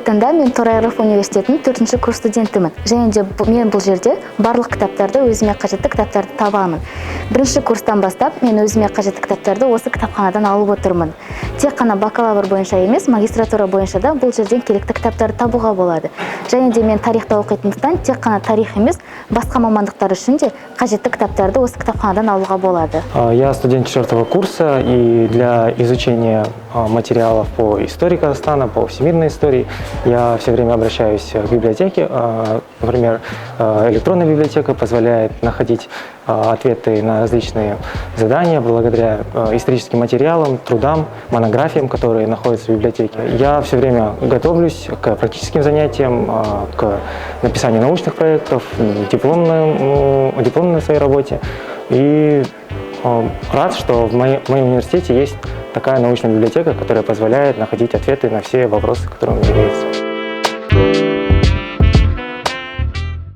таңда мен Торайғыров университетінің 4-ші курс студентімін. Және де мен бұл жерде барлық кітаптарды, өзіме қажетті кітаптарды табамын. 1-ші курстан бастап мен өзіме қажетті кітаптарды осы кітапханадан алып отырмын. Тек қана бакалавр бойынша емес, магистратура бойынша да бұл жерден керекті кітаптарды табуға болады. Және де мен тарихта оқитындықтан тек қана тарих емес, басқа мамандықтар үшін де қажетті кітаптарды осы кітапханадан алуға болады. Я студент 4-го курса, и для изучения материалов по истории Казахстана, по всемирной истории, я все время обращаюсь к библиотеке. Например, электронная библиотека позволяет находить ответы на различные задания благодаря историческим материалам, трудам, монографиям, которые находятся в библиотеке. Я все время готовлюсь к практическим занятиям, к написанию научных проектов, дипломной своей работе. И рад, что в моем университете есть такая научная библиотека, которая позволяет находить ответы на все вопросы, которые у меня есть.